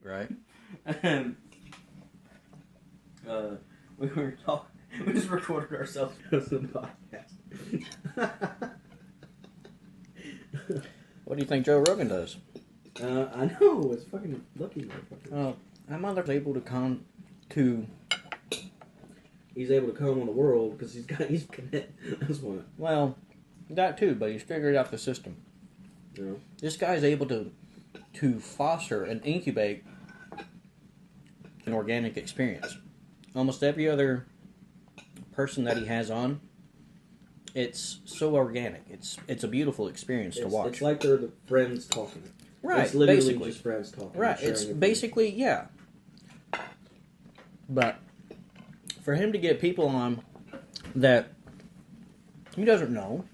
Right. And we were talking. We just recorded ourselves as a podcast. What do you think Joe Rogan does? I know, it's fucking lucky motherfucker. Well, that mother's able to He's able to come on the world because he's connected. That's why. Well, that too, but he's figured out the system. Yeah. This guy's able to foster and incubate an organic experience. Almost every other person that he has on, it's so organic. It's a beautiful experience to watch. It's like they're the friends talking. Right, it's literally basically. just friends talking. Right, it's basically, yeah. But for him to get people on that he doesn't know,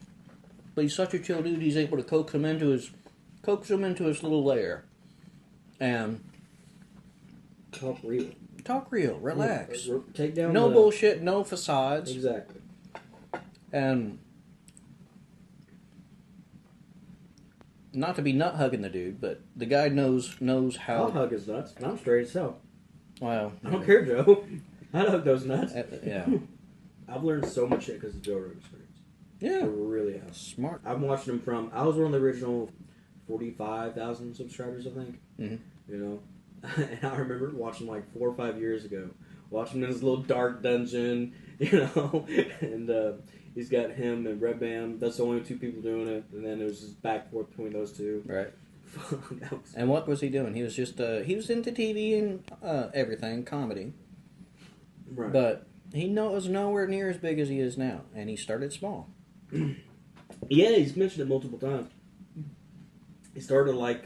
but he's such a chill dude, he's able to coax them into his little lair and talk real. Talk real, relax. Yeah, take down no bullshit, no facades. Exactly. And not to be nut hugging the dude, but the guy knows how. I'll hug his nuts, and I'm straight as hell. Wow. I don't care, Joe. I hug those nuts. Yeah. I've learned so much shit because of Joe Rogan experience. Yeah. I really have. Smart. I've watched him from. I was one of the original 45,000 subscribers, I think. Mm-hmm. You know, and I remember watching like 4 or 5 years ago, watching him in his little dark dungeon, you know, and he's got him and Red Band. That's the only two people doing it, and then it was just back and forth between those two. Right. And what was he doing? He was just he was into TV and everything, comedy. Right. But he was nowhere near as big as he is now, and he started small. Yeah, he's mentioned it multiple times. He started like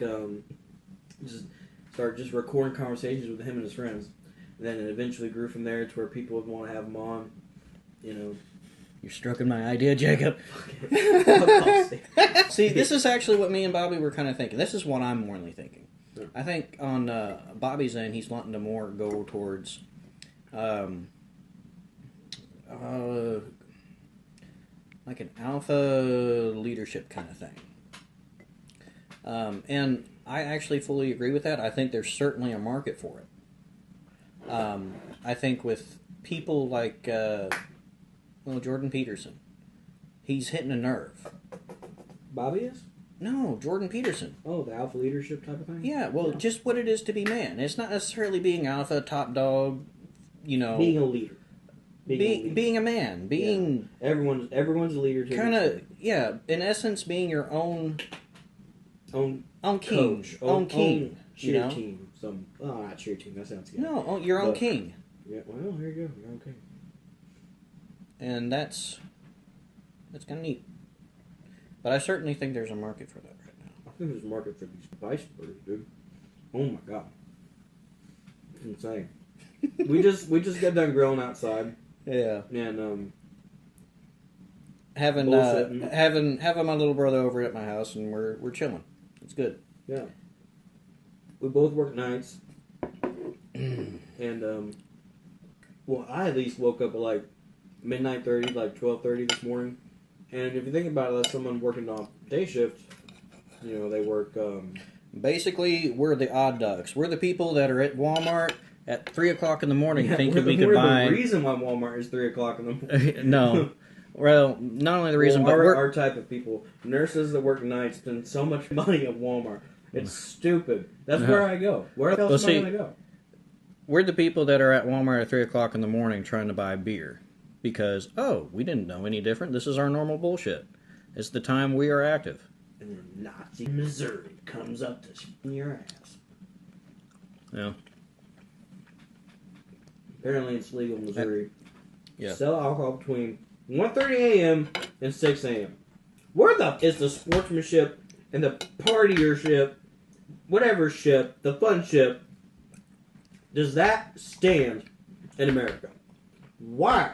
just recording conversations with him and his friends, and then it eventually grew from there to where people would want to have him on. You know, you're stroking my idea, Jacob. See, this is actually what me and Bobby were kind of thinking. This is what I'm morally thinking. Yeah. I think on Bobby's end, he's wanting to more go towards like an alpha leadership kind of thing. And I actually fully agree with that. I think there's certainly a market for it. I think with people like Jordan Peterson, he's hitting a nerve. Bobby is? No, Jordan Peterson. Oh, the alpha leadership type of thing? Yeah, well, just what it is to be man. It's not necessarily being alpha, top dog, you know. Being a leader. Being a man. Being... Yeah. Everyone's a leader too. Kind of, yeah, in essence, being your own king. Coach. Own king. Cheer you know? team. Not cheer team. That sounds good. No, your own king. Yeah, well, here you go. Your own king. And that's kind of neat. But I certainly think there's a market for that right now. I think there's a market for these Bison burgers, dude. Oh my god, it's insane. we just got done grilling outside. Yeah. And having my little brother over at my house, and we're chilling. It's good. Yeah. We both work nights, and well, I at least woke up at like midnight 30, like 12:30 this morning. And if you think about it, that's someone working on day shift. You know, they work. Basically, we're the odd ducks. We're the people that are at Walmart at 3 o'clock in the morning thinking we could buy. The reason why Walmart is 3 o'clock in the morning. No, well, not only the reason, but our type of people, nurses that work nights, spend so much money at Walmart. It's stupid. That's where I go. Where else am I going to go? We're the people that are at Walmart at 3 o'clock in the morning trying to buy beer. Because, we didn't know any different. This is our normal bullshit. It's the time we are active. And then Nazi Missouri comes up to spin your ass. Yeah. Apparently it's legal in Missouri. Yeah. Sell alcohol between 1:30 a.m. and 6 a.m. Where the is the sportsmanship and the partiership, whatever ship, the fun ship, does that stand in America? Why?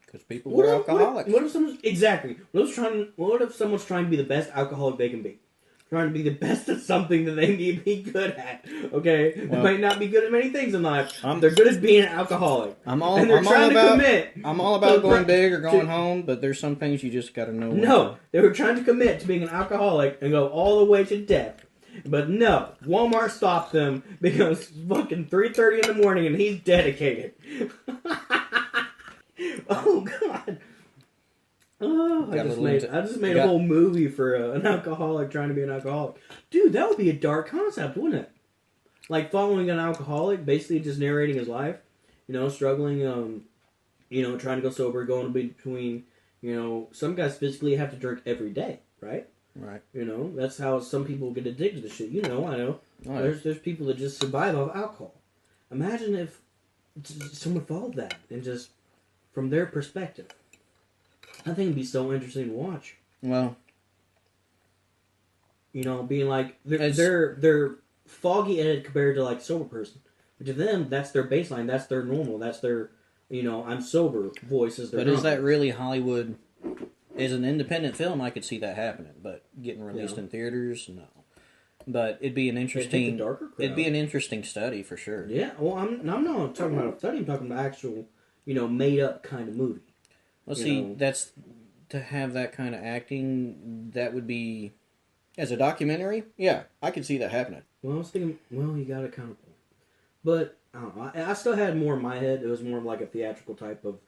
Because people were alcoholics. What if someone's exactly? What if someone's trying to be the best alcoholic they can be? Trying to be the best at something that they need to be good at. Okay, they might not be good at many things in life. They're good at being an alcoholic. I'm all about going big or going home, but there's some things you just got to know. No, they were trying to commit to being an alcoholic and go all the way to death. But no, Walmart stopped them because it's fucking 3:30 in the morning and he's dedicated. Oh God. Oh, I just made a whole movie for an alcoholic trying to be an alcoholic. Dude, that would be a dark concept, wouldn't it? Like following an alcoholic, basically just narrating his life. You know, struggling, trying to go sober, going between, some guys physically have to drink every day, right? Right. That's how some people get addicted to shit. I know. Oh, yeah. There's people that just survive off alcohol. Imagine if someone followed that and just from their perspective. I think it'd be so interesting to watch. Well, being like they're foggy-headed compared to like a sober person. But to them, that's their baseline. That's their normal. That's their, I'm sober voice is their. But is that really Hollywood? As an independent film, I could see that happening. But getting released in theaters, no. But it'd be an interesting. It'd be an interesting study for sure. Yeah. Well, I'm not talking about a study. I'm talking about actual, made-up kind of movie. Well, see, that's to have that kind of acting. That would be as a documentary. Yeah, I could see that happening. Well, I was thinking. Well, you got a kind of point, but I don't know. I still had more in my head. It was more of like a theatrical type of,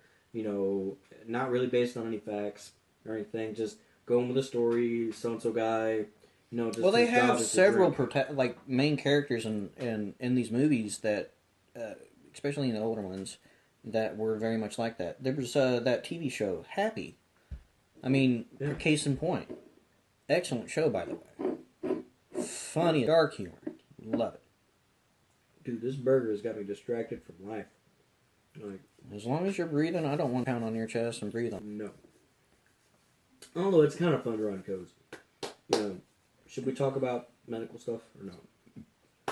not really based on any facts or anything. Just going with a story. So and so guy. Just well, they have several main characters in these movies that, especially in the older ones, that were very much like that. There was that TV show, Happy. I mean, case in point. Excellent show, by the way. Funny, dark humor. Love it. Dude, this burger has got me distracted from life. Like, as long as you're breathing, I don't want to pound on your chest and breathe on. No. Although it's kind of fun to run codes. Should we talk about medical stuff or no?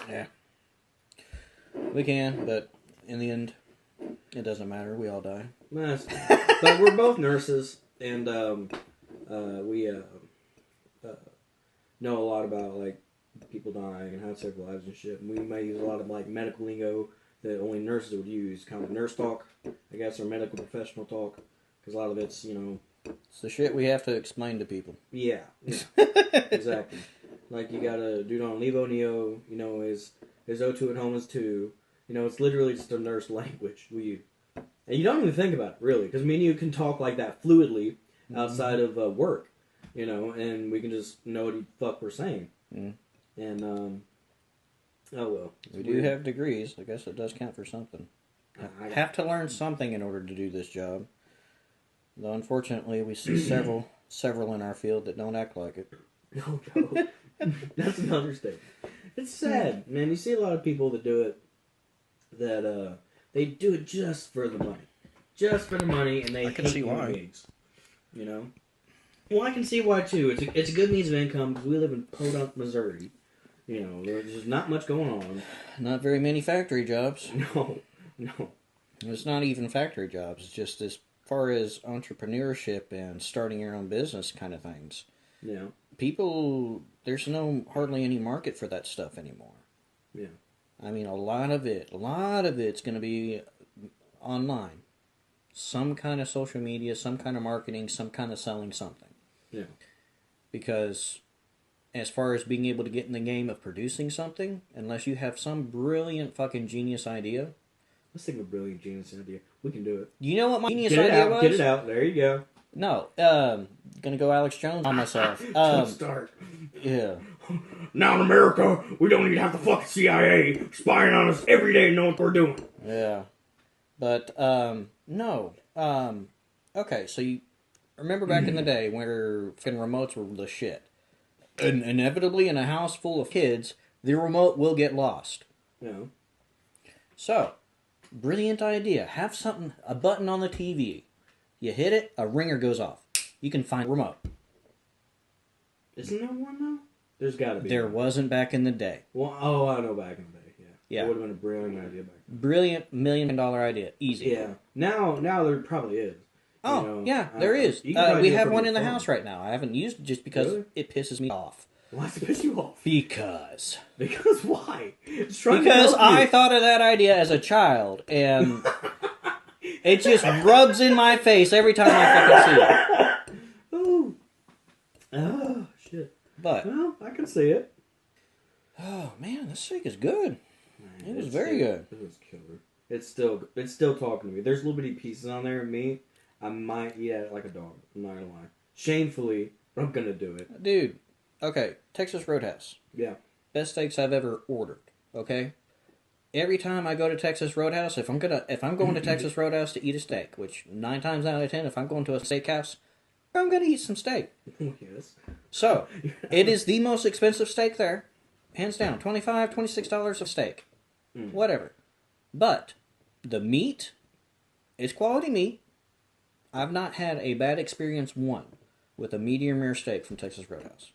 Yeah. We can, but in the end, it doesn't matter. We all die. But we're both nurses, and we know a lot about like people dying and how to save lives and shit. And we may use a lot of like medical lingo that only nurses would use, kind of nurse talk, I guess, or medical professional talk, because a lot of it's it's the shit we have to explain to people. Yeah. Exactly. Like you gotta do on levo neo. Is O2 at home is 2. It's literally just a nurse language we use. And you don't even think about it, really, because me and you can talk like that fluidly outside of work, and we can just know what the fuck we're saying. Mm. And, oh well. We do have degrees. I guess it does count for something. I have to learn something in order to do this job. Though, unfortunately, we see several in our field that don't act like it. No. That's an understatement. It's sad, man. You see a lot of people that do it, that they do it just for the money. Just for the money, and they I can see why. Beings, Well, I can see why, too. It's a good means of income, because we live in Podunk, Missouri. There's just not much going on. Not very many factory jobs. No. It's not even factory jobs. It's just as far as entrepreneurship and starting your own business kind of things. Yeah. People, there's hardly any market for that stuff anymore. Yeah. I mean, a lot of it's going to be online. Some kind of social media, some kind of marketing, some kind of selling something. Yeah. Because as far as being able to get in the game of producing something, unless you have some brilliant fucking genius idea. Let's think of a brilliant genius idea. We can do it. You know what my genius idea was? Get it out. There you go. No. Gonna go Alex Jones on myself. Don't start. Yeah. Now in America, we don't even have the fucking CIA spying on us every day and know what we're doing. Yeah. But, no. Okay, so you remember back in the day where fucking remotes were the shit. And inevitably, in a house full of kids, the remote will get lost. Yeah. So, brilliant idea. Have a button on the TV. You hit it, a ringer goes off. You can find a remote. Isn't there one, though? There's got to be. There wasn't back in the day. Well, I know back in the day, yeah. Yeah. It would have been a brilliant idea back then. Brilliant $1 million idea. Easy. Yeah. Now there probably is. Oh, yeah, there is. We have one in the house right now. I haven't used it just because it pisses me off. Why does it piss you off? Because why? Because I thought of that idea as a child, and it just rubs in my face every time I fucking see it. Oh, shit. But well, I can see it. Oh man, this steak is good. Man, It was very good. It was killer. It's still talking to me. There's little bitty pieces on there of meat. I might eat at it like a dog. I'm not gonna lie. Shamefully, but I'm gonna do it. Dude, okay, Texas Roadhouse. Yeah. Best steaks I've ever ordered. Okay? Every time I go to Texas Roadhouse, if I'm going to Texas Roadhouse to eat a steak, which 9 times out of 10, if I'm going to a steakhouse, I'm gonna eat some steak. Yes. So, it is the most expensive steak there. Hands down. $25, $26 a steak. Whatever. But, the meat is quality meat. I've not had a bad experience with a medium rare steak from Texas Roadhouse.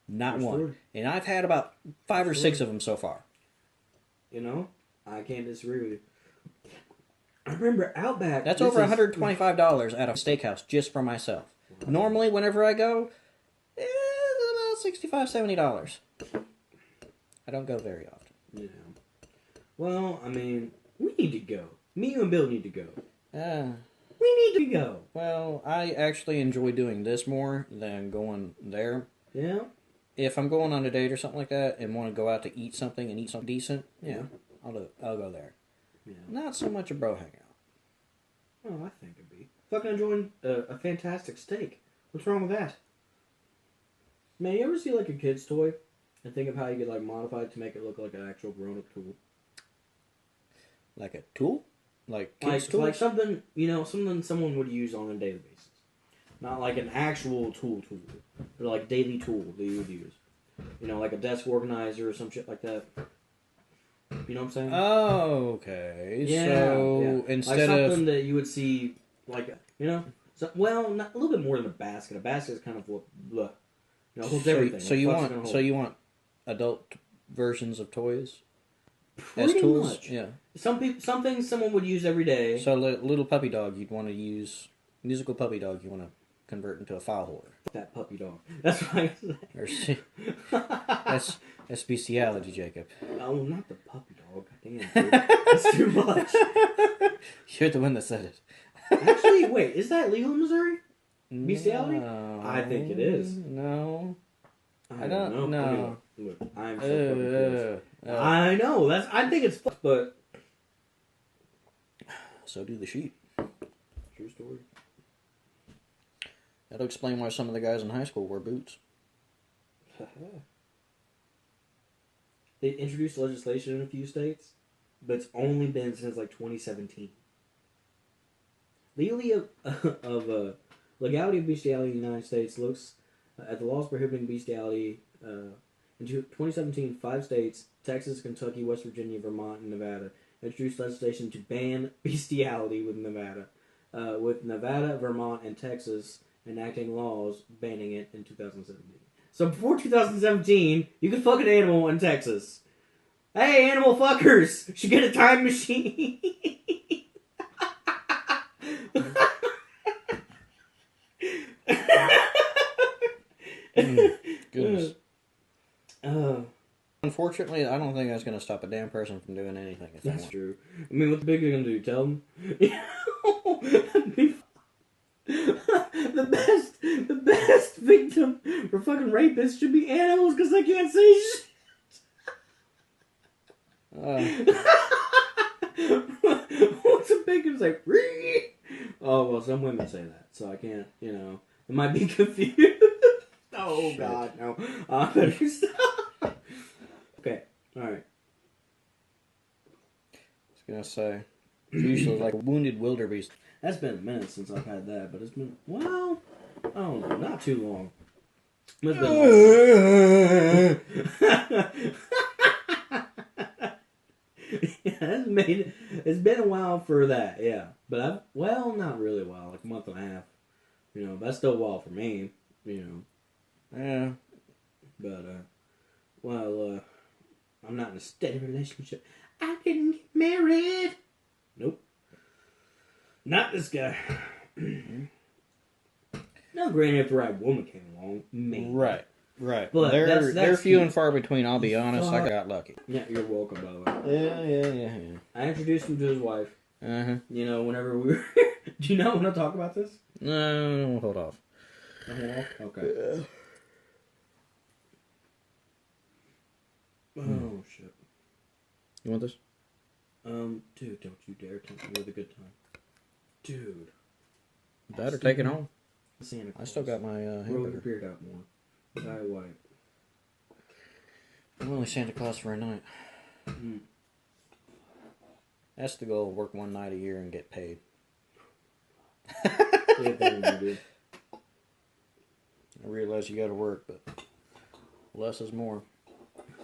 Not one. Story. And I've had about 5 or 6 of them so far. You know, I can't disagree with you. I remember Outback. That's over $125 at a steakhouse just for myself. Wow. Normally, whenever I go, it's about $65, $70. I don't go very often. Yeah. Well, I mean, we need to go. Me and Bill need to go. We need to go. Well, I actually enjoy doing this more than going there. Yeah. If I'm going on a date or something like that and want to go out to eat something and eat something decent, yeah, I'll go there. Yeah. Not so much a bro hangout. Oh, I think it'd be. Fucking enjoying a fantastic steak. What's wrong with that? Man, you ever see like a kid's toy and think of how you could like modify it to make it look like an actual grown-up tool? Like a tool? Like kids' tools? Like something, something someone would use on a daily basis. Not like an actual tool, but like daily tool that you would use. Like a desk organizer or some shit like that. You know what I'm saying? Oh, okay. Yeah, so yeah. instead like of something that you would see, like not a little bit more than a basket. A basket is kind of what holds everything. So you want adult versions of toys Pretty as tools? Much. Yeah. Some things someone would use every day. So little puppy dog, you'd want to use musical puppy dog. You want to convert into a file holder. That puppy dog. That's what I say. That's bestiality, Jacob. Oh, not the puppy dog. Damn, dude. That's too much. You're the one that said it. Actually, wait, is that legal in Missouri? Bestiality? No, I think it is. No. I don't know. Look, I'm so fucking curious. I know. I think it's fucked, but so do the sheep. True story. That'll explain why some of the guys in high school wore boots. They introduced legislation in a few states, but it's only been since like 2017. Legality of bestiality in the United States looks at the laws prohibiting bestiality. In 2017, 5 states, Texas, Kentucky, West Virginia, Vermont, and Nevada, introduced legislation to ban bestiality with Nevada, Vermont, and Texas enacting laws banning it in 2017. So before 2017, you could fuck an animal in Texas. Hey, animal fuckers! Should get a time machine. Goodness. Unfortunately, I don't think that's going to stop a damn person from doing anything. If That's true. I mean, what the big are going to do? Tell them? The best victim for fucking rapists should be animals because they can't say shit. What's a big one's like? Oh, well, some women say that, so I can't, it might be confused. Oh, shit. God, no. I better stop. Okay, alright. I was going to say, it's usually like a wounded wildebeest. That's been a minute since I've had that, but it's been, well, I don't know, not too long. It's been yeah, it's been a while for that, yeah. But not really a while, like a month and a half. But that's still a while for me, Yeah. But, I'm not in a steady relationship. I didn't get married. Nope. Not this guy. Now, granted, if the right woman came along, maybe. Right. But they're few and far between, I'll be honest. I got lucky. Yeah, you're welcome, by the way. Yeah. I introduced him to his wife. Uh-huh. Whenever we were... Do you not want to talk about this? No, hold off. Okay. Oh, shit. You want this? Dude, don't you dare tempt me with a good time. Dude. Better take it home. Santa Claus. I still got my Roll your hamburger. beard out more. Dye white. I'm only Santa Claus for a night. Mm. That's the goal. Work one night a year and get paid. Yeah, dude. I realize you got to work, but less is more.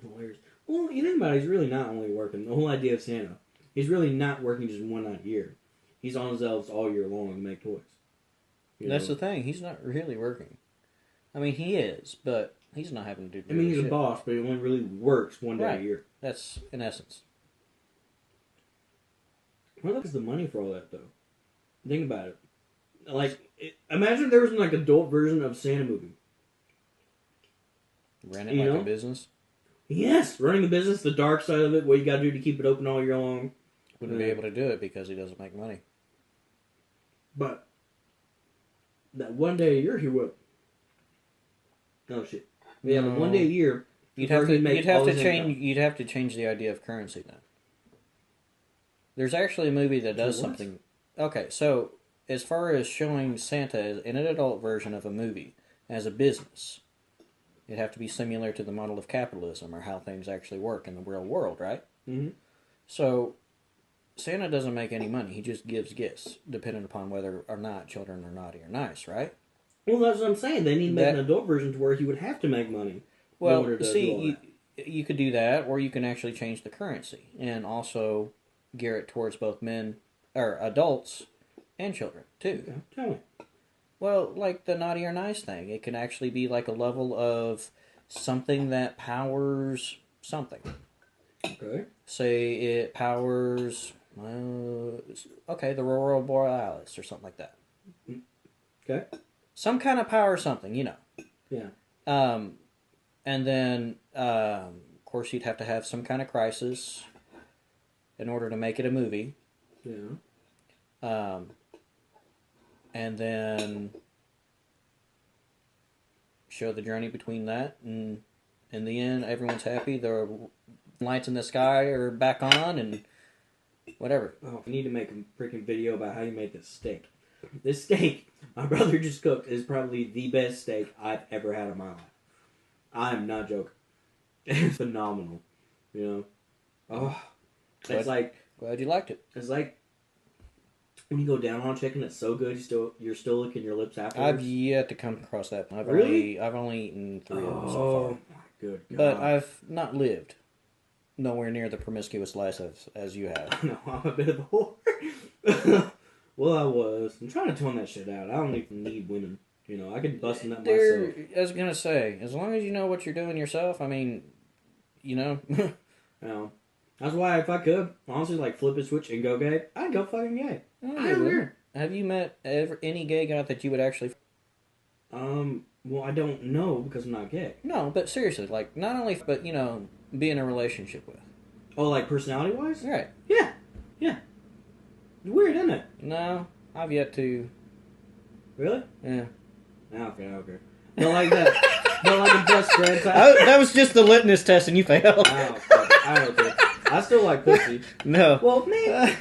Hilarious. Well, you think about it, he's really not only working. The whole idea of Santa, he's really not working just one night a year. He's on his elves all year long to make toys. That's the thing. He's not really working. I mean, he is, but he's not having to do. I mean, he's shit. a boss, but he only really works one day a year. That's in essence. Where the fuck is the money for all that, though? Think about it. Like, imagine if there was an adult version of Santa movie. Ran it like a business. Yes, running a business, the dark side of it, what you got to do to keep it open all year long. Wouldn't be able to do it because he doesn't make money. But that one day a year he would. Oh shit! Yeah, but one day a year. You'd have to change the idea of currency then. There's actually a movie that does something. Okay, so as far as showing Santa in an adult version of a movie as a business, it'd have to be similar to the model of capitalism or how things actually work in the real world, right? Mm-hmm. So Santa doesn't make any money. He just gives gifts, depending upon whether or not children are naughty or nice, right? Well, that's what I'm saying. They need to make an adult version to where he would have to make money. Well, see, you could do that, or you can actually change the currency and also gear it towards both men, or adults, and children, too. Okay, tell me. Well, like the naughty or nice thing. It can actually be like a level of something that powers something. Okay. Say it powers, the Aurora Borealis or something like that. Okay. Some kind of power something, you know. Yeah. And then, of course, you'd have to have some kind of crisis in order to make it a movie. Yeah. And then show the journey between that, and in the end, everyone's happy. The lights in the sky are back on, and whatever. Oh, I need to make a freaking video about how you make this steak. This steak my brother just cooked is probably the best steak I've ever had in my life. I'm not joking. It's phenomenal. You know? Oh. It's like... Glad you liked it. It's like... When you go down on chicken, it's so good, you're still licking your lips afterwards. I've yet to come across that. I've only eaten 3 of them so far. Oh, my good God. But I've not lived nowhere near the promiscuous life as you have. No, I'm a bit of a whore. Well, I was. I'm trying to tone that shit out. I don't even need women. You know, I could bust in that myself. I was going to say, as long as you know what you're doing yourself, I mean, you know. You know, that's why if I could, honestly, like, flip a switch and go gay, I'd go fucking gay. I don't care. Have you met any gay guy that you would actually... Well, I don't know because I'm not gay. No, but seriously, like, not only, but, you know, be in a relationship with. Oh, like, personality-wise? Right. Yeah. Yeah. It's weird, isn't it? No, I've yet to... Really? Yeah. Okay. Don't like that. Don't like a best friend type? That was just the litmus test and you failed. Oh, fuck. I don't care. I still like pussy. No. Well, man,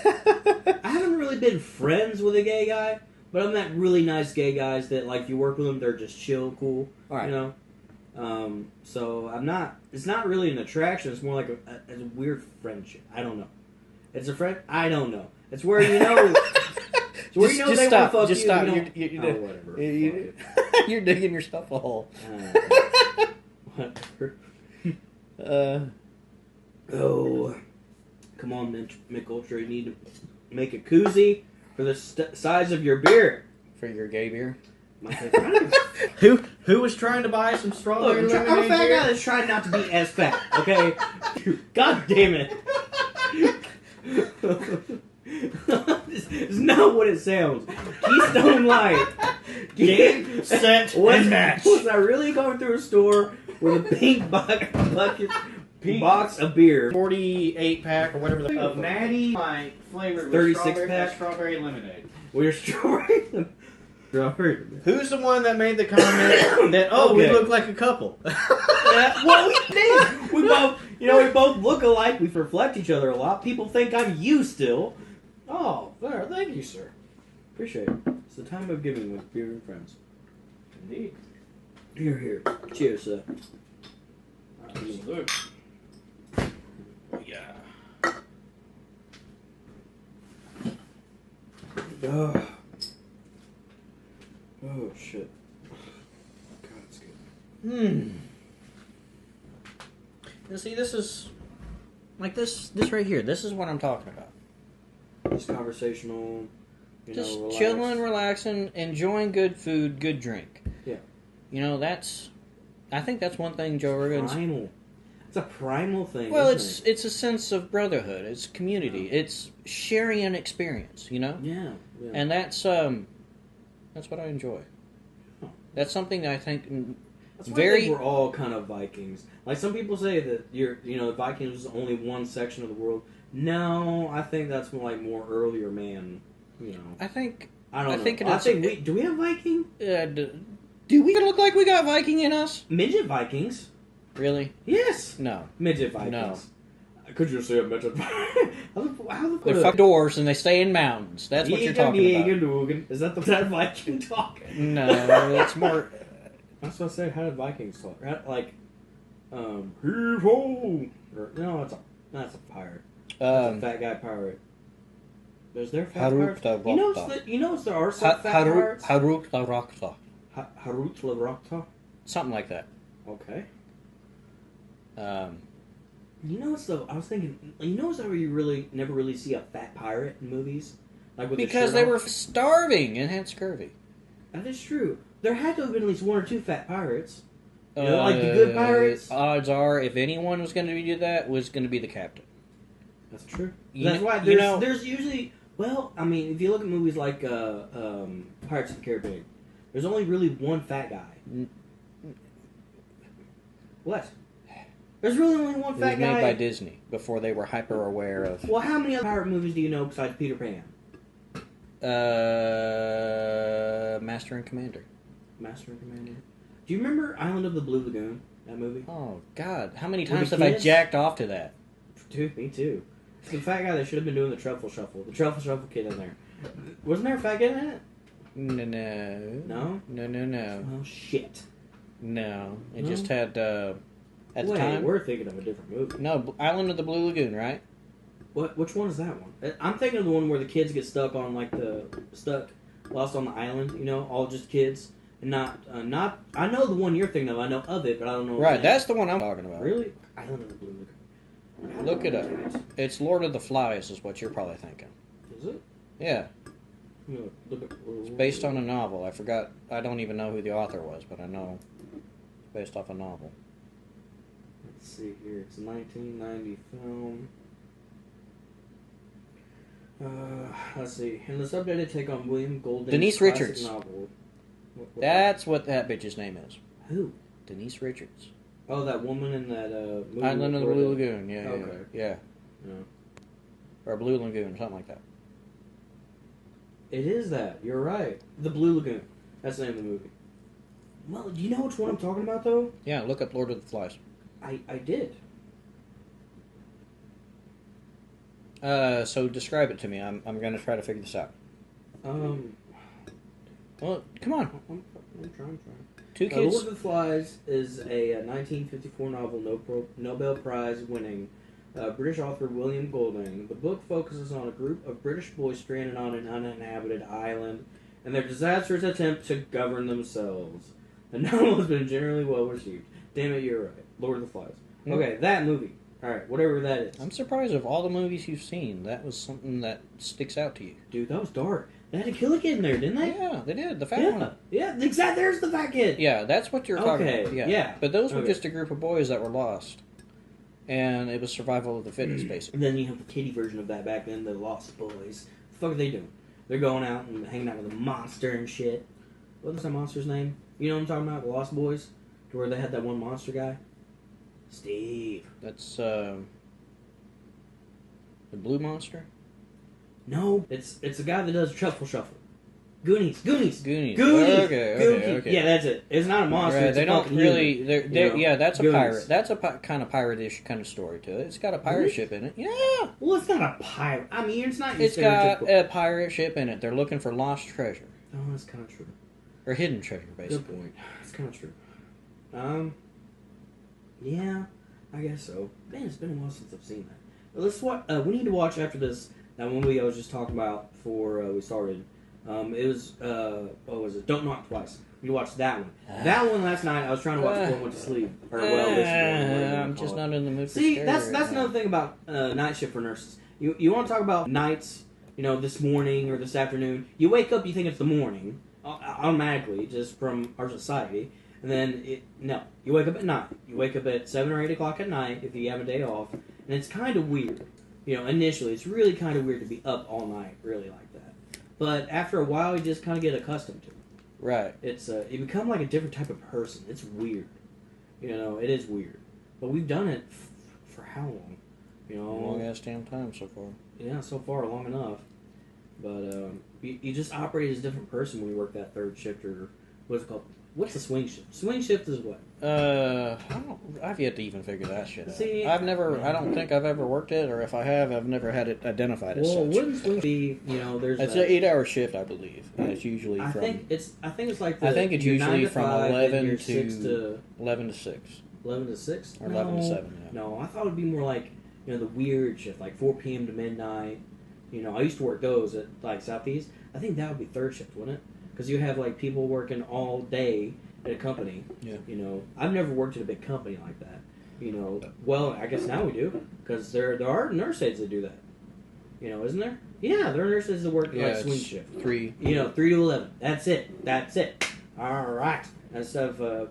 I haven't really been friends with a gay guy, but I've met really nice gay guys that, like, if you work with them, they're just chill, cool. All right. You know? So I'm not... It's not really an attraction. It's more like a weird friendship. I don't know. It's a friend... I don't know. It's where you know... It's where you know they want to fuck just you. Stop. Whatever. You're digging yourself a hole. Whatever. Come on, Mick Ultra. You need to make a koozie for the size of your beer. For your gay beer? Who was trying to buy some strawberry lemonade? I'm a fat guy that's trying not to be as fat, okay? God damn it. This is not what it sounds. Keystone Light. Game, set, and match. Was I really going through a store with a pink bucket box of beer? 48 pack or whatever the of Natty, my flavor was 36 pack strawberry lemonade. We're strawberry. Who's the one that made the comment that we look like a couple? Well, we did. We both, we both look alike. We reflect each other a lot. People think I'm you still. Oh, there. Thank you, sir. Appreciate it. It's the time of giving with beer and friends. Indeed. Here. Cheers, sir. Yeah. Oh shit. God, it's good. You see, this is like this right here. This is what I'm talking about. Just conversational. Just relax. chilling, relaxing, enjoying good food, good drink. Yeah. I think that's one thing Joe Rogan's. Primal. It's a primal thing. Well, isn't it's a sense of brotherhood. It's community. Yeah. It's sharing an experience. Yeah. And that's what I enjoy. Huh. That's something that I think That's why I think we're all kind of Vikings. Like some people say that the Vikings is only one section of the world. No, I think that's more earlier man. I think. I don't know. Think I think do we have Viking? Do we look like we got Viking in us? Midget Vikings. Really? Yes. No. Midget Vikings. No. Could you say a midget? They're fucking dwarves and they stay in mountains. That's what you're talking about. Is that that Viking talk? No, it's more. That's what I said. How did Vikings talk? Like, heave ho! No, that's a pirate. That's a fat guy pirate. Is there fat pirates? You know there are some fat pirates? Harut la Rakta. Harut la Rakta? Something like that. Okay. Um, I was thinking, where you really never really see a fat pirate in movies? Like with because they were starving and had scurvy. That is true. There had to have been at least one or two fat pirates. Like the good pirates? Odds are, if anyone was going to do that, was going to be the captain. That's true. That's why there's usually... Well, I mean, if you look at movies like Pirates of the Caribbean, there's only really one fat guy. What? There's really only one fat guy. It was made by Disney before they were hyper aware of. Well, how many other pirate movies do you know besides Peter Pan? Master and Commander. Master and Commander. Do you remember Island of the Blue Lagoon? That movie? Oh God! How many times have I jacked off to that? Dude, me too. The fat guy that should have been doing the truffle shuffle. The truffle shuffle kid in there. Wasn't there a fat kid in it? No. No. Oh shit. No. It just had at the Wait, time. We're thinking of a different movie. No, Island of the Blue Lagoon, right? Which one is that one? I'm thinking of the one where the kids get stuck on lost on the island. All just kids, and not. I know the one you're thinking of. I know of it, but I don't know. Right, that's the one I'm talking about. Really? Island of the Blue Lagoon. Look it up. It's Lord of the Flies, is what you're probably thinking. Is it? Yeah. It's based on a novel. I forgot. I don't even know who the author was, but I know it's based off a novel. Let's see here. It's a 1990 film. Let's see. In the subtitle, take on William Golding's Denise Richards. Novel. What That's what that bitch's name is. Who? Denise Richards. Oh, that woman in that movie. Island of the Blue Lagoon. Yeah, okay. Yeah. Or Blue Lagoon, something like that. It is that. You're right. The Blue Lagoon. That's the name of the movie. Well, do you know which one I'm talking about, though? Yeah, look up Lord of the Flies. I did. So describe it to me. I'm going to try to figure this out. Well, come on. I'm trying. Two kids. Lord of the Flies is a 1954 novel, Nobel Prize winning British author William Golding. The book focuses on a group of British boys stranded on an uninhabited island and their disastrous attempt to govern themselves. The novel has been generally well received. Damn it, you're right. Lord of the Flies. Okay, that movie. Alright, whatever that is. I'm surprised of all the movies you've seen, that was something that sticks out to you. Dude, that was dark. They had to kill a kid in there, didn't they? Yeah, they did. The fat one. Yeah, exactly. There's the fat kid. Yeah, that's what you're talking about. Yeah. But those were just a group of boys that were lost. And it was survival of the fittest, basically. And then you have the kiddie version of that back then, the Lost Boys. What the fuck are they doing? They're going out and hanging out with a monster and shit. What was that monster's name? You know what I'm talking about? The Lost Boys? To where they had that one monster guy? Steve. That's, the Blue Monster? No, it's a guy that does Truffle Shuffle. Goonies. Goonies. Okay. Yeah, that's it. It's not a monster. Right, It's they a don't fucking really. human, Yeah, that's a Goonies. pirate. That's a kind of pirate-ish kind of story to it. It's got a pirate Really? ship in it. Yeah. Well, it's not a pirate. I mean, it's not. Your It's got stereotypical- a pirate ship in it. They're looking for lost treasure Oh, that's kind of true. or hidden treasure, Good basically. point. That's kind of true. Yeah, I guess so. Man, it's been a while since I've seen that. But let's watch. We need to watch after this. That one I was just talking about before we started. It was what was it? Don't Knock Twice. We watched that one. That one last night. I was trying to watch before I went to sleep. Or this morning. whatever you I'm wanna just call it. not in the mood for See, scary that's right now. another thing about night shift for nurses. You want to talk about nights? You know, this morning or this afternoon. You wake up, you think it's the morning automatically, just from our society. And then, you wake up at night. You wake up at 7 or 8 o'clock at night if you have a day off. And it's kind of weird. You know, initially, it's really kind of weird to be up all night, really like that. But after a while, you just kind of get accustomed to it. Right. It's you become like a different type of person. It's weird. You know, it is weird. But we've done it for how long? You know, Long ass damn time so far. yeah, so far long enough. But you just operate as a different person when you work that third shift or what's it called? What's the swing shift? Swing shift is what? I've yet to even figure that shit out. See, I don't think I've ever worked it, or if I have, I've never had it identified as Well, such. wouldn't swing be? You know, there's. It's an 8-hour shift, I believe. And it's usually I from think it's like. I think it's your 9 usually to from 5, 11 then your to 6 to 11 to 6. 11 to 6 Or 11 to 7, yeah. No, I thought it'd be more like the weird shift, like 4 p.m. to midnight. You know, I used to work those at like Southeast. I think that would be third shift, wouldn't it? Because you have like people working all day at a company. Yeah. You know, I've never worked at a big company like that. You know, well, I guess now we do because there are nurse aides that do that. You know, isn't there? Yeah, there are nurses that work like swing shift. 3. 3 to 11. That's it. All right. Instead of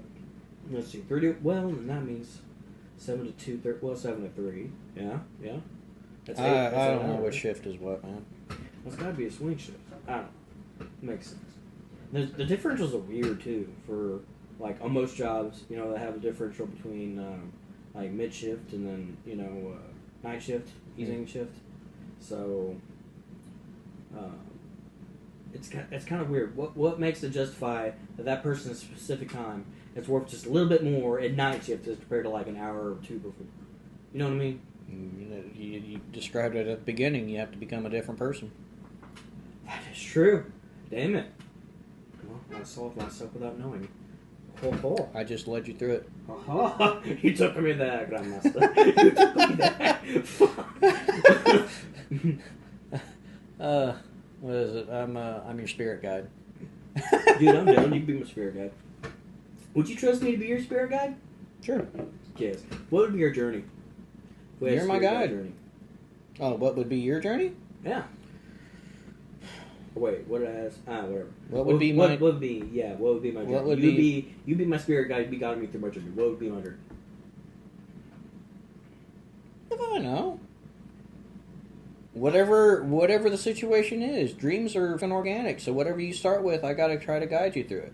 let's see, 3 to then that means 7 to 2. 7 to 3. Yeah. That's I don't 8 know hours. what shift is what, man. It's got to be a swing shift. I don't know. Makes sense. The differentials are weird too for like on most jobs. You know, that have a differential between like mid shift and then night shift, evening shift. So it's kind of weird. What makes it justify that person's specific time is worth just a little bit more at night shift as compared to like an hour or two before? You know what I mean? You described it at the beginning. You have to become a different person. That is true. Damn it. Well, I solved myself without knowing. Ho. I just led you through it. You took me there, Grandmaster. You took me there. What is it? I'm your spirit guide. Dude, I'm down. You can be my spirit guide. Would you trust me to be your spirit guide? Sure. Yes. What would be your journey? You're my guide. Journey? Oh, what would be your journey? Yeah. Wait, what did I ask? Whatever. What would be my... What would be my journey? What would You'd be my spirit guide. You'd be guiding me through my journey. What would be my journey? If I know. Whatever the situation is, dreams are organic. So whatever you start with, I gotta try to guide you through it.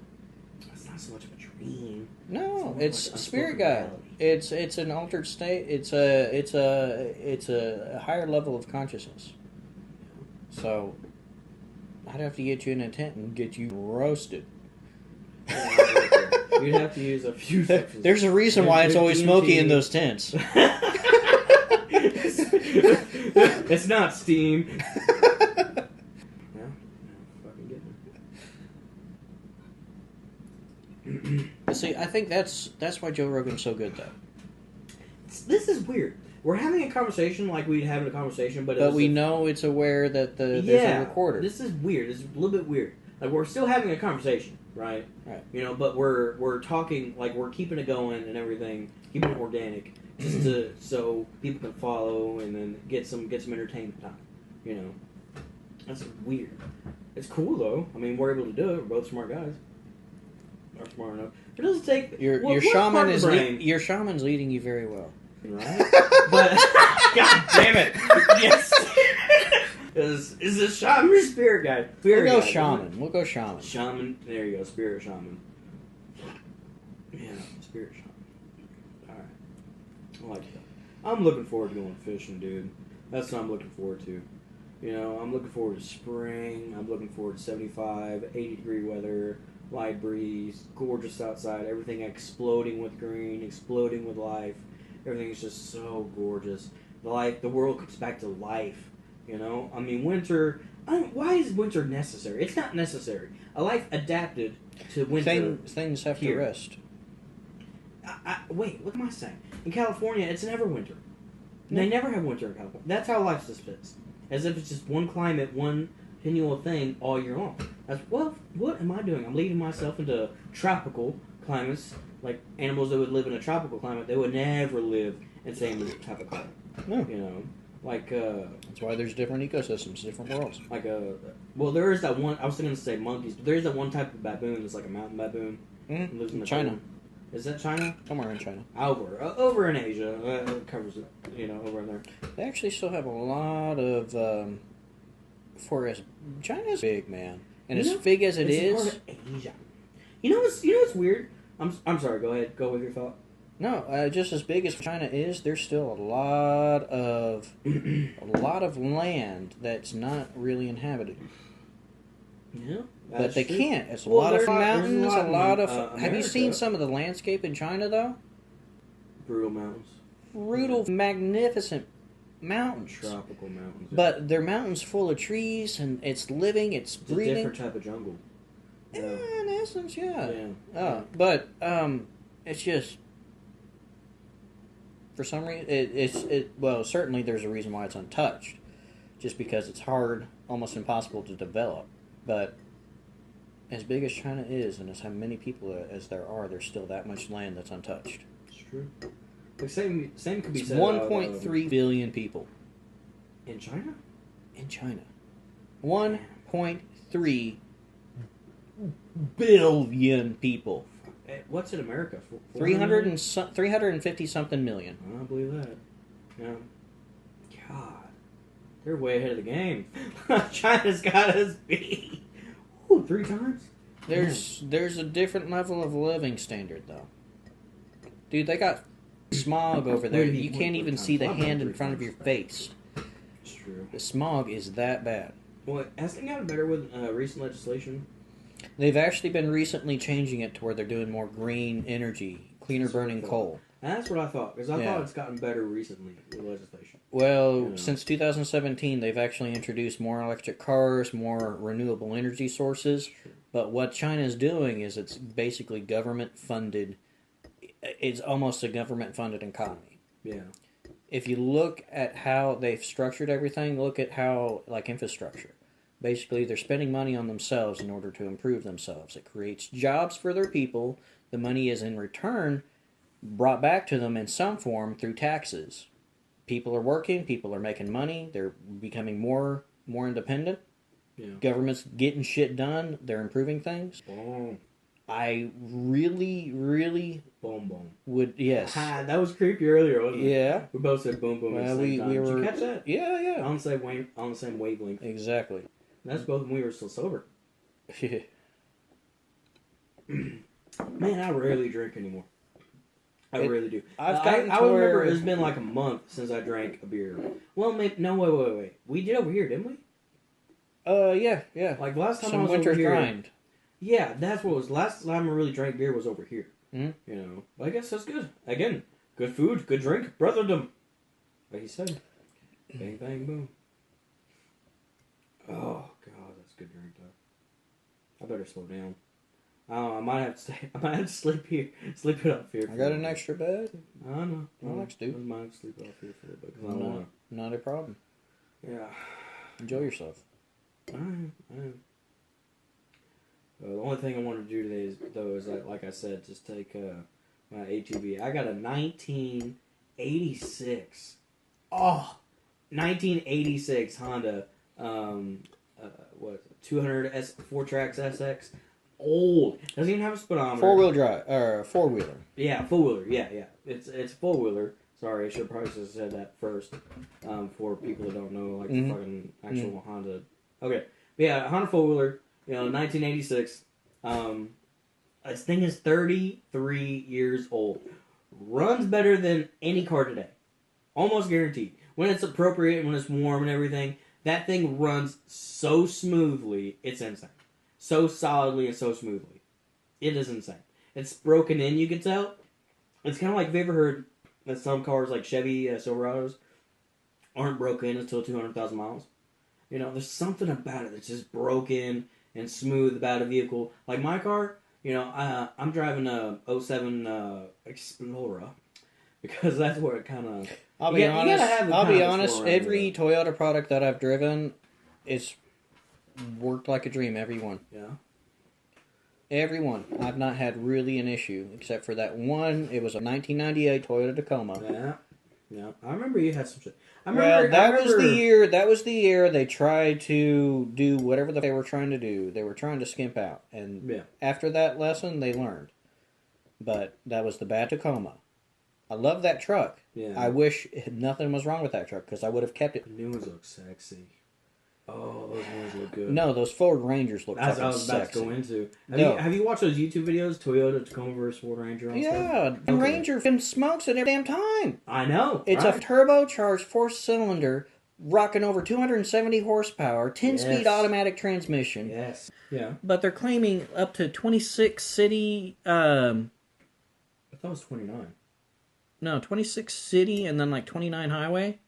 It's not so much of a dream. No, It's it's like spirit unspoken guide. It's an altered state. It's a higher level of consciousness. So I'd have to get you in a tent and get you roasted. You'd have to use a few sections. There's a reason why it's always smoky in those tents. It's not steam. Fucking get me. See, I think that's why Joe Rogan's so good, though. This is weird. We're having a conversation like we'd having a conversation, but we know it's aware that there's a recorder. This is weird. It's a little bit weird. Like we're still having a conversation, right? Right. You know, but we're talking like we're keeping it going and everything, keeping it organic, just so people can follow and then get some entertainment time. You know, that's weird. It's cool though. I mean, we're able to do it. We're both smart guys. Are smart enough. It doesn't take Your shaman's leading you very well. Right? But God damn it! Yes. Is this shaman or spirit guide? We'll go shaman. Shaman. There you go. Spirit shaman. Yeah, spirit shaman. All right. I like that. I'm looking forward to going fishing, dude. That's what I'm looking forward to. You know, I'm looking forward to spring. I'm looking forward to 75, 80-degree weather, light breeze, gorgeous outside, everything exploding with green, exploding with life. Everything is just so gorgeous. The world comes back to life. You know, I mean, winter. Why is winter necessary? It's not necessary. A life adapted to winter. Things have to rest. Wait, what am I saying? In California, it's never winter. No. They never have winter in California. That's how life just fits. As if it's just one climate, one continual thing all year long. Well, what am I doing? I'm leading myself into tropical climates. Like animals that would live in a tropical climate, they would never live in the same type of climate. No. You know? Like, that's why there's different ecosystems, different worlds. Like well, there is that one. I was going to say monkeys, but there is that one type of baboon that's like a mountain baboon. Mm-hmm. Lives in China. Baboon. Is that China? Somewhere in China. Over in Asia, it covers it. You know, over in there. They actually still have a lot of forest. China's big, man, and as big as it is, part of Asia. You know what's weird? I'm sorry. Go ahead. Go with your thought. No, just as big as China is, there's still a lot of land that's not really inhabited. Yeah, but they true. can't. It's a lot of mountains. A lot of. Have you America. seen some of the landscape in China though? Brutal mountains. Brutal, magnificent mountains. Tropical mountains. But they're mountains full of trees, and it's living. It's breathing. A different type of jungle. Yeah, in essence, yeah. Yeah. But it's just. For some reason, well, certainly there's a reason why it's untouched, just because it's hard, almost impossible to develop. But as big as China is, and as how many people as there are, there's still that much land that's untouched. It's true. Like same could be it's said. 1.3 billion people in China. In China, 1.3 billion people. What's in America? 350 something million. I don't believe that. Yeah. God, they're way ahead of the game. China's got us beat. Ooh, 3 times. There's a different level of living standard though. Dude, they got smog over there. You can't even see the hand in front of your face. It's true. The smog is that bad. Well, has it gotten better with recent legislation? They've actually been recently changing it to where they're doing more green energy, cleaner burning coal. And that's what I thought, because I thought it's gotten better recently with legislation. Well, since 2017, they've actually introduced more electric cars, more renewable energy sources. But what China's doing is it's basically government-funded. It's almost a government-funded economy. Yeah. If you look at how they've structured everything, look at how, like, infrastructure. Basically, they're spending money on themselves in order to improve themselves. It creates jobs for their people. The money is in return brought back to them in some form through taxes. People are working. People are making money. They're becoming more independent. Yeah. Government's getting shit done. They're improving things. Boom. I really boom boom would yes. That was creepy earlier, wasn't it? Yeah. We both said boom boom at the same time. Did you catch that? Yeah. On the same wavelength. Exactly. That's both when we were still sober. Man, I rarely drink anymore. I really do. I remember it's been like a month since I drank a beer. Well, maybe, no, wait. We did over here, didn't we? Yeah. Like last time Some I was winter's over here. grind. Yeah, that's what was. Last time I really drank beer was over here. Mm-hmm. You know, but I guess that's good. Again, good food, good drink, brotherdom. Like he said. Bang, bang, boom. Oh, God, that's a good drink, though. I better slow down. I might have to stay. I might have to sleep here. Sleep it off here. I got an extra bed. I know. I like to. I might have to sleep it off here for a little bit. Cause I don't wanna... Not a problem. Yeah. Enjoy yourself. I am. The only thing I wanted to do today is like I said, just take my ATV. I got a 1986. Oh, 1986 Honda. 200 4Trax SX. Old. Doesn't even have a speedometer. 4-wheel drive or 4-wheeler. Yeah, 4-wheeler. Yeah. It's 4-wheeler. Sorry, I should probably have said that first. For people that don't know, like the fucking actual Honda. Okay, but yeah, Honda 4-wheeler. 1986. This thing is 33 years old. Runs better than any car today. Almost guaranteed. When it's appropriate, when it's warm and everything. That thing runs so smoothly, it's insane. So solidly and so smoothly. It is insane. It's broken in, you can tell. It's kind of like, have you ever heard that some cars like Chevy Silverados aren't broken in until 200,000 miles? You know, there's something about it that's just broken and smooth about a vehicle. Like my car, you know, I'm driving a '07 Explorer because that's where it kind of... I'll be honest. Every Toyota product that I've driven, it's worked like a dream. Every one. Yeah. Every one. I've not had really an issue, except for that one. It was a 1998 Toyota Tacoma. Yeah. Yeah. I remember you had some shit. That was the year they tried to do whatever they were trying to do. They were trying to skimp out, and after that lesson, they learned. But that was the bad Tacoma. I love that truck. Yeah. I wish nothing was wrong with that truck because I would have kept it. The new ones look sexy. Oh, those ones look good. No, those Ford Rangers look fucking sexy. That's what I was about to go into. Have you watched those YouTube videos? Toyota Tacoma versus Ford Ranger? The Ranger smokes it every damn time. I know. It's a turbocharged 4-cylinder, rocking over 270 horsepower, 10-speed automatic transmission. Yes. Yeah. But they're claiming up to 26 city... I thought it was 29. No, 26 city and then like 29 highway.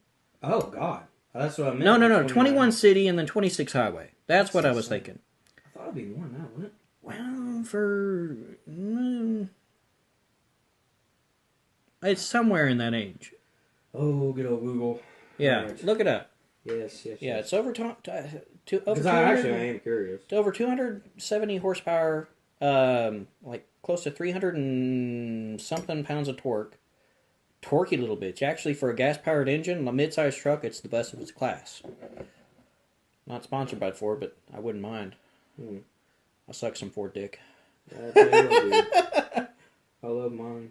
Oh, God. That's what I meant. No. 21 city and then 26 highway. That's what I was thinking. I thought it'd be more than that, wouldn't it? Well, it's somewhere in that age. Oh, good old Google. Yeah, right. Look it up. Yes. Yeah, it's over because I am curious. It's over 270 horsepower, like close to 300 and something pounds of torque. Torquey little bitch. Actually, for a gas-powered engine, a mid-sized truck, it's the best of its class. Not sponsored by Ford, but I wouldn't mind. I'll suck some Ford dick. I love mine.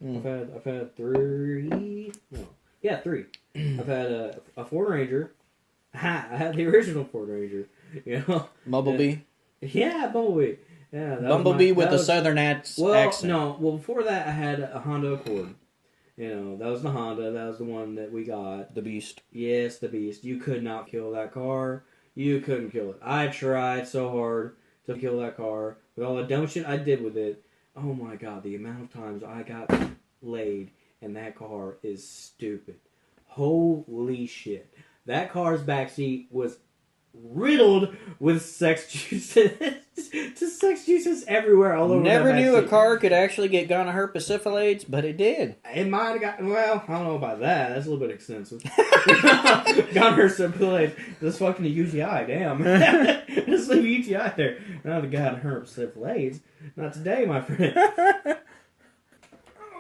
I've had three. No, yeah, three. I've had a Ford Ranger. I had the original Ford Ranger. You know, Bumblebee. Yeah, Bumblebee. Yeah, Bumblebee with the southern accent. No, well, before that, I had a Honda Accord. You know, that was the Honda. That was the one that we got. The Beast. Yes, the Beast. You could not kill that car. You couldn't kill it. I tried so hard to kill that car. With all the dumb shit I did with it. Oh my God, the amount of times I got laid in that car is stupid. Holy shit. That car's backseat was riddled with sex juices. Just sex juices everywhere all over. Never knew a car could actually get gonorrhea persiflage, but it did. It might have got, well, I don't know about that. That's a little bit extensive. Gonorrhea persiflage. That's fucking a UTI, damn. Just leave UTI there. Not the gonorrhea persiflage. Not today, my friend. Oh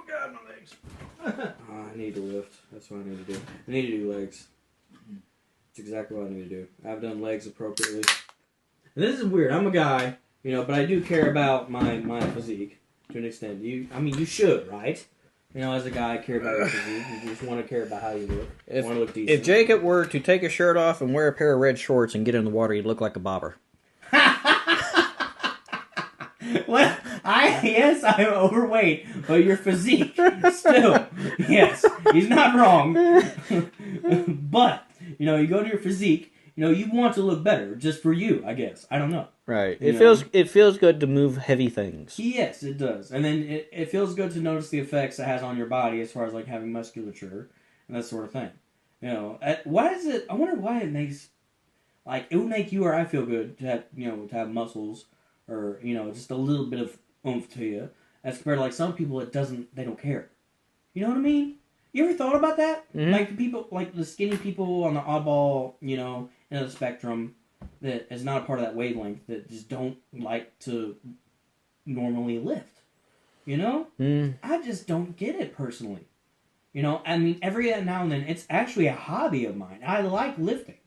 God, my legs. I need to lift. That's what I need to do. I need to do legs. That's exactly what I need to do. I've done legs appropriately. And this is weird. I'm a guy, you know, but I do care about my physique to an extent. You should, right? You know, as a guy, I care about your physique. You just want to care about how you look. You want to look decent. If Jacob were to take his shirt off and wear a pair of red shorts and get in the water, he'd look like a bobber. Well, yes, I'm overweight, but your physique, still, yes, he's not wrong. But, you know, you go to your physique, you know, you want to look better, just for you, I guess. I don't know. Right. It feels good to move heavy things. Yes, it does. And then it feels good to notice the effects it has on your body as far as, like, having musculature and that sort of thing. You know, I wonder why it makes, like, it would make you or I feel good to have, you know, to have muscles or, you know, just a little bit of oomph to you, as compared to, like, some people they don't care. You know what I mean? You ever thought about that? Mm-hmm. Like, the people, like, the skinny people on the oddball, you know, end of the spectrum that is not a part of that wavelength, that just don't like to normally lift. You know? I just don't get it, personally. You know, I mean, every now and then, it's actually a hobby of mine. I like lifting.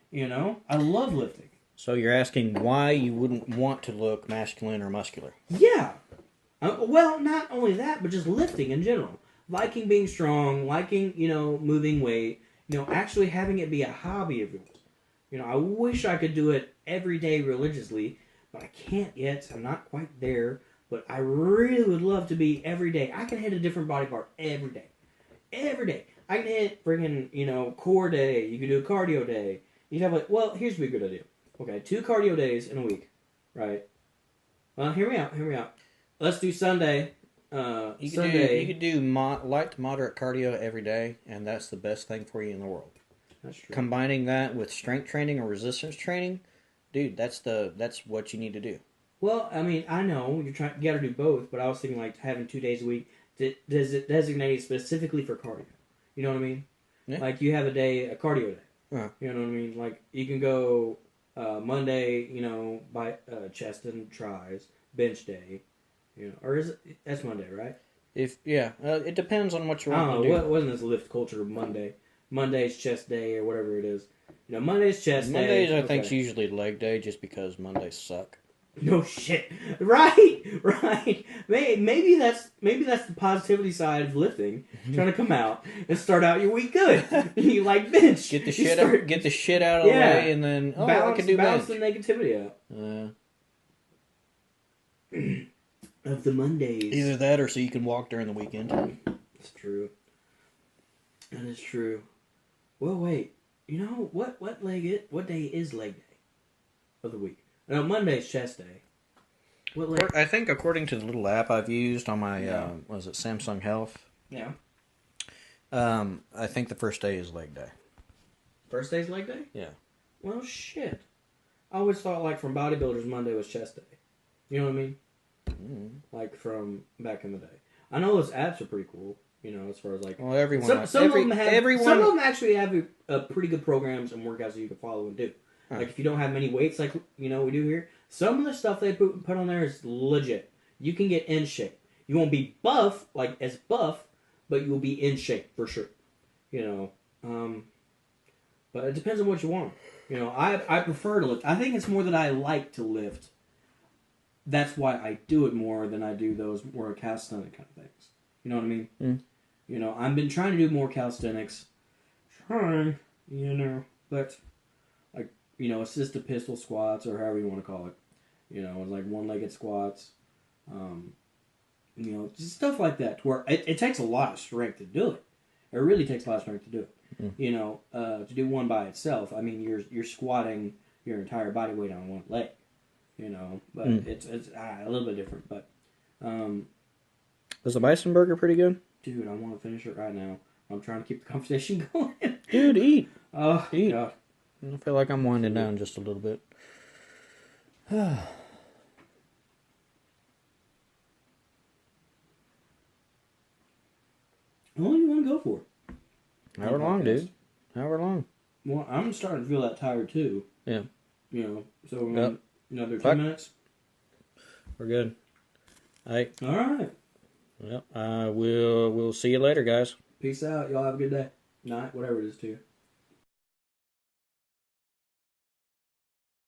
You know? I love lifting. So you're asking why you wouldn't want to look masculine or muscular? Yeah. Well, not only that, but just lifting in general. Liking being strong, liking, you know, moving weight, you know, actually having it be a hobby of yours. You know, I wish I could do it every day religiously, but I can't yet. I'm not quite there, but I really would love to be every day. I can hit a different body part every day. Every day. I can hit freaking, core day. You can do a cardio day. You'd have like, well, here's a good idea. Okay, 2 cardio days in a week, right? Well, hear me out. Let's do Sunday. You Sunday. could do light to moderate cardio every day, and that's the best thing for you in the world. That's true. Combining that with strength training or resistance training, dude, that's what you need to do. Well, I mean, I know you got to do both, but I was thinking like having 2 days a week designated specifically for cardio. You know what I mean? Yeah. Like you have a cardio day. Uh-huh. You know what I mean? Like you can go Monday, by chest and tries, bench day, or that's Monday, right? It depends on what you I want don't to know. do. Wasn't this lift culture Monday? Monday's chest day or whatever it is. Monday's chest day. Mondays, I okay. think, is usually leg day, just because Mondays suck. No shit. Right. Maybe that's the positivity side of lifting, trying to come out and start out your week good. You like bench. Get the shit out of the way, and then I can do balance bench. the negativity out. Of the Mondays. Either that, or so you can walk during the weekend. That's true. That is true. Well, wait. What day is leg day of the week? No, Monday's chest day. I think according to the little app I've used on my was it Samsung Health? Yeah. I think the first day is leg day. First day's leg day? Yeah. Well, shit. I always thought like from bodybuilders Monday was chest day. You know what I mean? Mm-hmm. Like from back in the day. I know those apps are pretty cool. As far as like everyone. Some of them actually have pretty good programs and workouts that you can follow and do. Huh. Like if you don't have many weights, like we do here, some of the stuff they put on there is legit. You can get in shape. You won't be buff, but you will be in shape for sure. But it depends on what you want. I prefer to lift. I think it's more that I like to lift. That's why I do it more than I do those more calisthenic kind of things. You know what I mean? Mm. I've been trying to do more calisthenics. But like, assisted pistol squats or however you want to call it. It's like one-legged squats. Just stuff like that. To where it takes a lot of strength to do it. It really takes a lot of strength to do it. Mm. To do one by itself, I mean, you're squatting your entire body weight on one leg. But it's a little bit different. But was the Bison burger pretty good? dude, I want to finish it right now. I'm trying to keep the conversation going. Dude, eat. Oh, eat. God. I feel like I'm winding down just a little bit. How long do you want to go for? However long, dude. However long. Well, I'm starting to feel that tired too. Yeah. So another 2 minutes. We're good. All right. Well, we'll see you later, guys. Peace out. Y'all have a good day. Night, whatever it is to you.